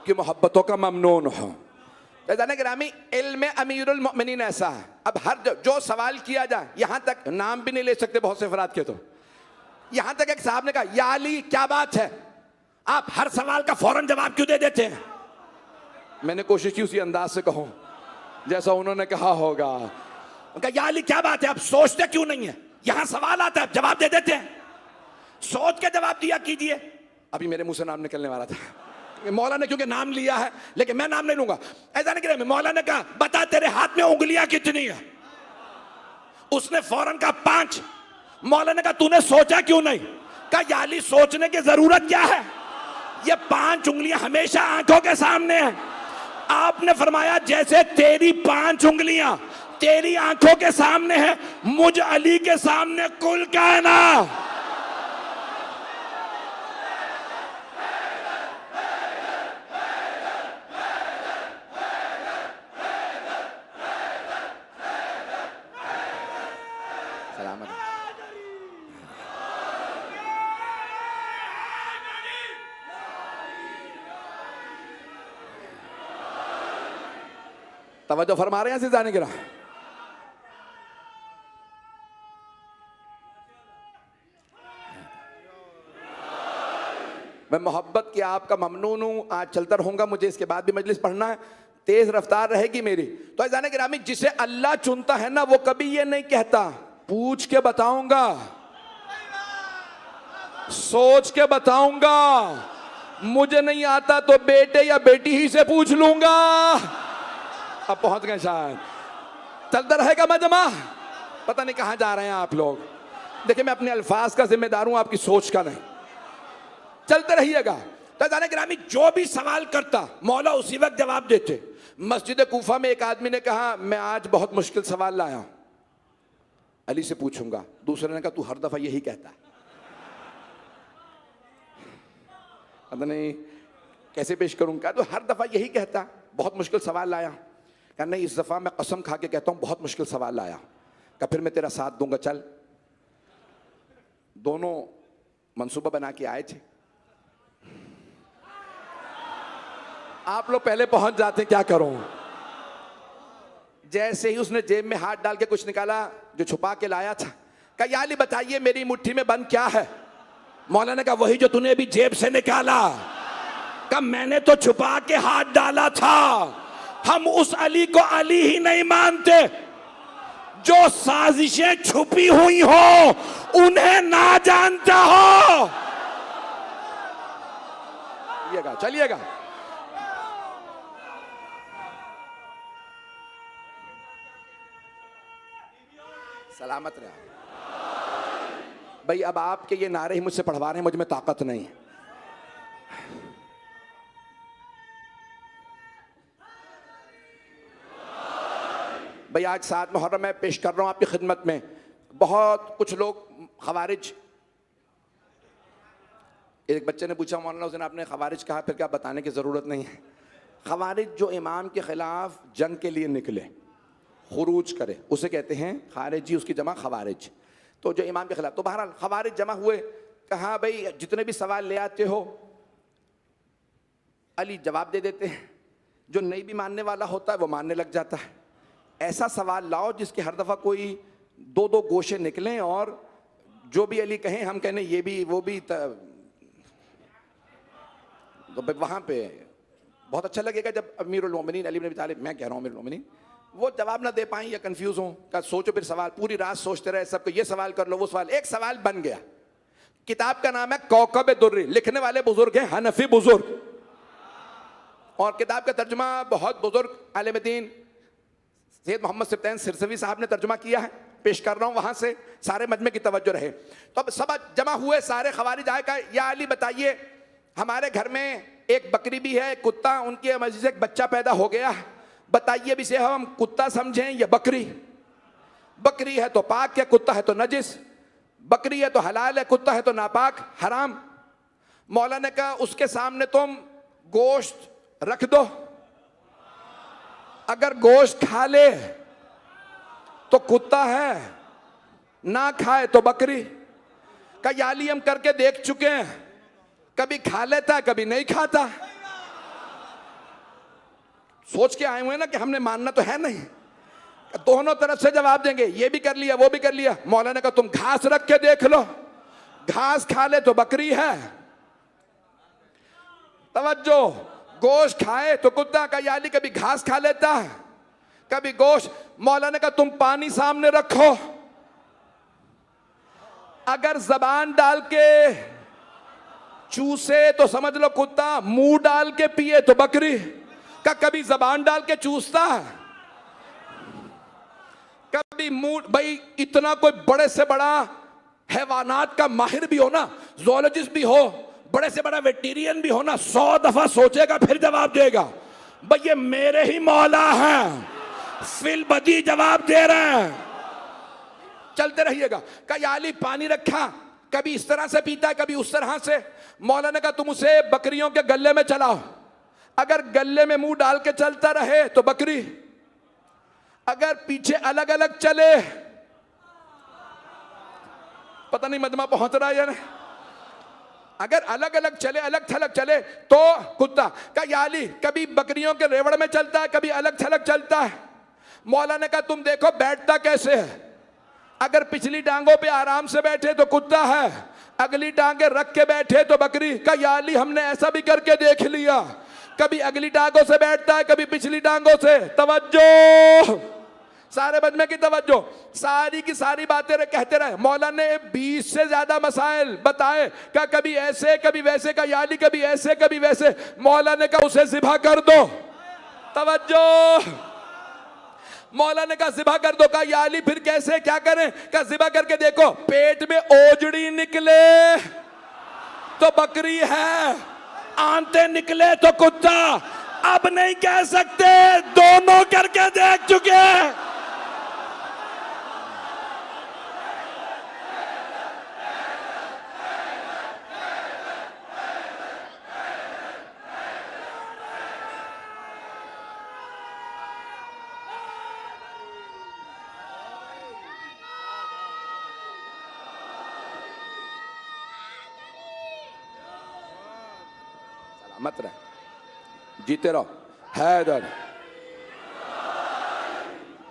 आपकी मोहब्बतों का ममनून हूं। जाने गिरामी, इल्म अमीरुल मोमिनीन ऐसा है, अब हर जो सवाल किया जाए, यहां तक नाम भी नहीं ले सकते बहुत से अफराद के, तो यहां तक एक साहब ने कहा, या अली क्या बात है, आप हर सवाल का फौरन जवाब क्यों दे देते हैं? मैंने कोशिश की उसी अंदाज से कहूं जैसा उन्होंने कहा होगा। उनका, या अली क्या बात है, आप सोचते क्यों नहीं है, यहां सवाल आता है जवाब दे देते हैं, सोच के जवाब दिया कीजिए। अभी मेरे मुंह से नाम निकलने वाला था, मौला ने क्योंकि नाम लिया है, लेकिन मैं नाम नहीं लूंगा। ऐसा नहीं कि मौला ने कहा, बता तेरे हाथ में उंगलियां कितनी है, उसने फौरन कहा 5। मौला ने कहा, तूने सोचा क्यों नहीं? कहा, या अली सोचने की जरूरत क्या है, ये 5 उंगलियां हमेशा आंखों के सामने है। आपने फरमाया, जैसे तेरी 5 उंगलियां तेरी आंखों के सामने है, मुझ अली के सामने कुल कायनात। तवज्जो फरमा रहे हैं से जाने गिरा। मैं मोहब्बत की आपका ममनून हूं, आज चलता रहूंगा, मुझे इसके बाद भी मजलिस पढ़ना है, तेज रफ्तार रहेगी मेरी। तो जाने गिरामी, जिसे अल्लाह चुनता है ना, वो कभी ये नहीं कहता पूछ के बताऊंगा, सोच के बताऊंगा, मुझे नहीं आता तो बेटे या बेटी ही से पूछ लूंगा। अब पहुंच गए शायद, चलता रहेगा मजमा। पता नहीं कहां जा रहे हैं आप लोग। देखिए, मैं अपने अल्फाज का जिम्मेदार हूं, आपकी सोच का नहीं। चलते रहिएगा। तो जाने गिरामी, जो भी सवाल करता मौला उसी वक्त जवाब देते। मस्जिद कूफा में एक आदमी ने कहा, मैं आज बहुत मुश्किल सवाल लाया हूं, अली से पूछूंगा। दूसरे ने कहा, तू हर दफा यही कहता है, पता नहीं कैसे पेश करूंगा। तो हर दफा यही कहता, बहुत मुश्किल सवाल लाया। क्या नहीं, इस दफा मैं कसम खा के कहता हूं बहुत मुश्किल सवाल लाया। क्या फिर मैं तेरा साथ दूंगा, चल। दोनों मंसूबा बना के आए थे। आप लोग पहले पहुंच जाते, क्या करूं। जैसे ही उसने जेब में हाथ डाल के कुछ निकाला जो छुपा के लाया था, कहा, या अली बताइए मेरी मुट्ठी में बंद क्या है? मौला ने कहा, वही जो तूने अभी जेब से निकाला। कहा, मैंने तो छुपा के हाथ डाला था। हम उस अली को अली ही नहीं मानते जो साजिशें छुपी हुई हो उन्हें ना जानता हो। चलिएगा। सलामत रहे भाई। अब आपके ये नारे ही मुझसे पढ़वा रहे हैं, मुझ में ताकत नहीं है। भाई, आज 7 मुहर्रम मैं पेश कर रहा हूं आपकी खिदमत में। बहुत कुछ लोग खवारिज, एक बच्चे ने पूछा, मौलाना हुसैन आपने खवारिज कहा, फिर क्या बताने की ज़रूरत नहीं है। खवारिज जो इमाम के ख़िलाफ़ जंग के लिए निकले, खुरूज करे, उसे कहते हैं खारिजी, उसकी जमा खवारिज। तो जो इमाम के खिलाफ, तो बहरहाल खवारिज जमा हुए। कहा, भाई जितने भी सवाल ले आते हो अली जवाब दे देते हैं, जो नहीं भी मानने वाला होता है वो मानने लग जाता है। ऐसा सवाल लाओ जिसके हर दफ़ा कोई 2-2 गोशे निकलें और जो भी अली कहें हम कहने ये भी वो भी, तो वहाँ पे बहुत अच्छा लगेगा जब अमीरुल मोमिनीन अली इब्न अबी तालिब, मैं कह रहा हूँ अमीरुल मोमिनीन, वो जवाब ना दे पाएं या कंफ्यूज हों। का सोचो फिर सवाल, पूरी रात सोचते रहे, सबको ये सवाल कर लो, वो सवाल, एक सवाल बन गया। किताब का नाम है कौकब दुर्री, लिखने वाले बुजुर्ग हैं हनफी बुजुर्ग, और किताब का तर्जुमा बहुत बुजुर्ग आलिम दीन सैयद मोहम्मद सिब्तैन सिरसवी साहब ने तर्जुमा किया है। पेश कर रहा हूँ, वहां से सारे मजमे की तवज्जो रहे। तो अब सब जमा हुए, सारे खवारिज आए, कहा, या अली बताइए हमारे घर में एक बकरी भी है, कुत्ता, उनकी वजह से एक बच्चा पैदा हो गया, बताइए भी से हम कुत्ता समझें या बकरी? बकरी है तो पाक है, कुत्ता है तो नजिस, बकरी है तो हलाल है, कुत्ता है तो नापाक हराम। मौला ने कहा, उसके सामने तुम गोश्त रख दो, अगर गोश्त खा ले तो कुत्ता है, ना खाए तो बकरी। का या अली हम करके देख चुके हैं, कभी खा लेता है कभी नहीं खाता। सोच के आए हुए हैं ना कि हमने मानना तो है नहीं, दोनों तरफ से जवाब देंगे, ये भी कर लिया वो भी कर लिया। मौला ने कहा तुम घास रख के देख लो, घास खा ले तो बकरी है। तवज्जो, गोश्त खाए तो कुत्ता का याली कभी घास खा लेता है कभी गोश्त। मौला ने कहा तुम पानी सामने रखो, अगर जबान डाल के चूसे तो समझ लो कुत्ता, मुंह डाल के पिए तो बकरी। का कभी जबान डाल के चूसता है, कभी मुंह। भाई इतना कोई बड़े से बड़ा हैवानात का माहिर भी हो ना, ज़ूलॉजिस्ट भी हो, बड़े से बड़ा वेटेरियन भी हो ना, 100 दफा सोचेगा फिर जवाब देगा। भाई ये मेरे ही मौला हैं, फिल बदी जवाब दे रहे हैं। चलते रहिएगा। का याली पानी रखा, कभी इस तरह से पीता है कभी उस तरह से। मौला ने कहा तुम उसे बकरियों के गले में चलाओ, अगर गले में मुंह डाल के चलता रहे तो बकरी, अगर पीछे अलग अलग चले, पता नहीं मजमा पहुंच रहा है या नहीं, अगर अलग अलग चले अलग थलग चले तो कुत्ता। का याली कभी बकरियों के रेवड़ में चलता है कभी अलग थलग चलता है। मौला ने कहा तुम देखो बैठता कैसे है, अगर पिछली टांगों पे आराम से बैठे तो कुत्ता है, अगली टांगे रख के बैठे तो बकरी। का याली हमने ऐसा भी करके देख लिया, कभी अगली टांगों से बैठता है कभी पिछली टांगों से। तवज्जो, सारे बजमे की तवज्जो, सारी की सारी बातें कहते रहे। मौला ने 20 से ज्यादा मसाइल बताए, का कभी ऐसे कभी वैसे, का याली कभी ऐसे कभी वैसे। मौला ने कहा उसे ज़िबा कर दो। तवज्जो, मौला ने कहा ज़िबा कर दो। का याली फिर कैसे क्या करें? का ज़िबा करके देखो, पेट में ओजड़ी निकले तो बकरी है, आंते निकले तो कुत्ता। अब नहीं कह सकते, दोनों करके देख चुके। मत रहे, जीते रहो, हैदर।